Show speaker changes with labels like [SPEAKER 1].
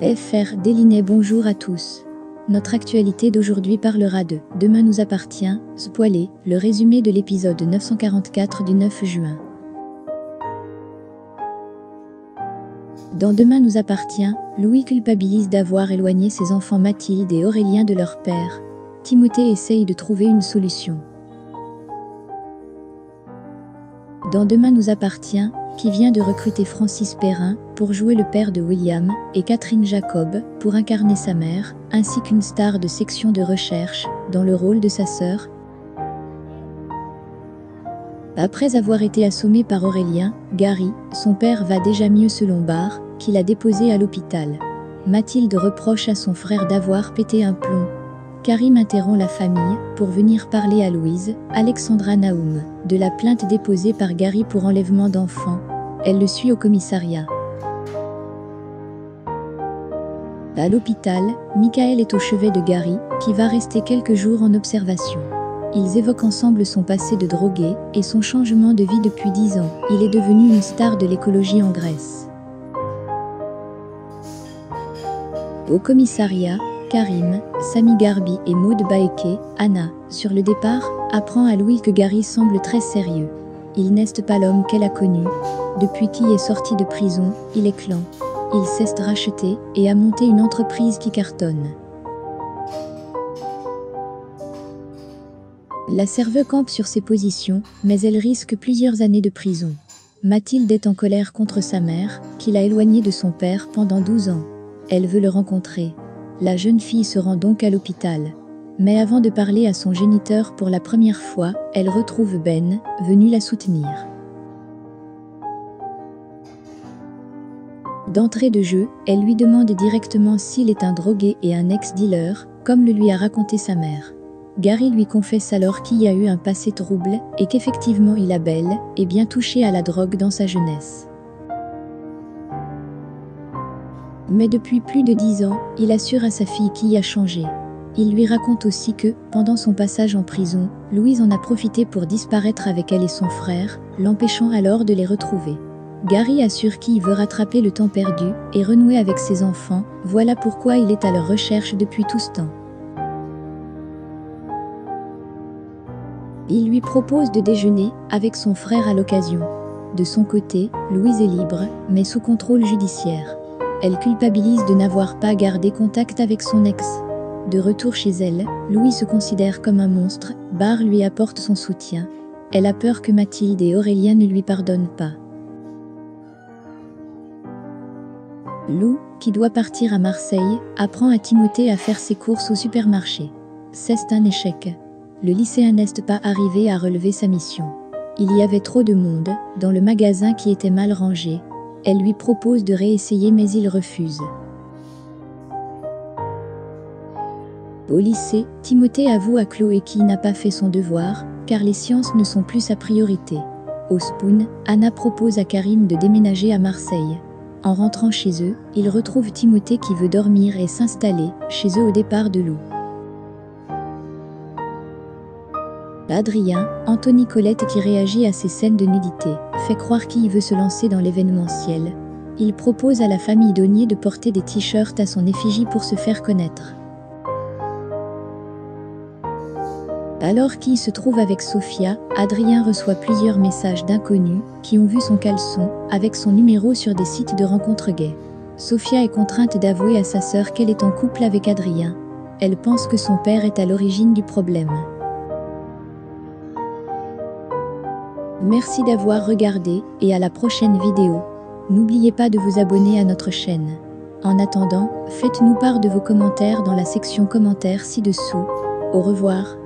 [SPEAKER 1] FR Délinet. Bonjour à tous. Notre actualité d'aujourd'hui parlera de « Demain nous appartient », spoilé, le résumé de l'épisode 944 du 9 juin. Dans Demain nous appartient, Louis culpabilise d'avoir éloigné ses enfants Mathilde et Aurélien de leur père. Timothée essaye de trouver une solution. Dans Demain nous appartient, qui vient de recruter Francis Perrin pour jouer le père de William et Catherine Jacob pour incarner sa mère, ainsi qu'une star de section de recherche dans le rôle de sa sœur. Après avoir été assommé par Aurélien, Gary, son père va déjà mieux selon Barr, qui l'a déposé à l'hôpital. Mathilde reproche à son frère d'avoir pété un plomb. Karim interrompt la famille pour venir parler à Louise, Alexandra Naoum, de la plainte déposée par Gary pour enlèvement d'enfants. Elle le suit au commissariat. À l'hôpital, Michael est au chevet de Gary, qui va rester quelques jours en observation. Ils évoquent ensemble son passé de drogué et son changement de vie depuis 10 ans. Il est devenu une star de l'écologie en Grèce. Au commissariat, Karim, Sami Garbi et Maud Baeke, Anna, sur le départ, apprend à Louis que Gary semble très sérieux. Il n'est pas l'homme qu'elle a connu. Depuis qu'il est sorti de prison, il est clan. Il s'est racheté et a monté une entreprise qui cartonne. La serveuse campe sur ses positions, mais elle risque plusieurs années de prison. Mathilde est en colère contre sa mère, qui l'a éloignée de son père pendant 12 ans. Elle veut le rencontrer. La jeune fille se rend donc à l'hôpital. Mais avant de parler à son géniteur pour la première fois, elle retrouve Ben, venu la soutenir. D'entrée de jeu, elle lui demande directement s'il est un drogué et un ex-dealer, comme le lui a raconté sa mère. Gary lui confesse alors qu'il y a eu un passé trouble et qu'effectivement il a bel et bien touché à la drogue dans sa jeunesse. Mais depuis plus de 10 ans, il assure à sa fille qu'il a changé. Il lui raconte aussi que, pendant son passage en prison, Louise en a profité pour disparaître avec elle et son frère, l'empêchant alors de les retrouver. Gary assure qu'il veut rattraper le temps perdu et renouer avec ses enfants, voilà pourquoi il est à leur recherche depuis tout ce temps. Il lui propose de déjeuner avec son frère à l'occasion. De son côté, Louise est libre, mais sous contrôle judiciaire. Elle culpabilise de n'avoir pas gardé contact avec son ex. De retour chez elle, Louis se considère comme un monstre, Barr lui apporte son soutien. Elle a peur que Mathilde et Aurélien ne lui pardonnent pas. Lou, qui doit partir à Marseille, apprend à Timothée à faire ses courses au supermarché. C'est un échec. Le lycéen n'est pas arrivé à relever sa mission. Il y avait trop de monde, dans le magasin qui était mal rangé. Elle lui propose de réessayer mais il refuse. Au lycée, Timothée avoue à Chloé qu'il n'a pas fait son devoir, car les sciences ne sont plus sa priorité. Au Spoon, Anna propose à Karim de déménager à Marseille. En rentrant chez eux, ils retrouvent Timothée qui veut dormir et s'installer chez eux au départ de Lou. Adrien, Anthony Colette qui réagit à ces scènes de nudité, fait croire qu'il veut se lancer dans l'événementiel. Il propose à la famille Donier de porter des t-shirts à son effigie pour se faire connaître. Alors qu'il se trouve avec Sophia, Adrien reçoit plusieurs messages d'inconnus qui ont vu son caleçon avec son numéro sur des sites de rencontres gays. Sophia est contrainte d'avouer à sa sœur qu'elle est en couple avec Adrien. Elle pense que son père est à l'origine du problème. Merci d'avoir regardé et à la prochaine vidéo. N'oubliez pas de vous abonner à notre chaîne. En attendant, faites-nous part de vos commentaires dans la section commentaires ci-dessous. Au revoir.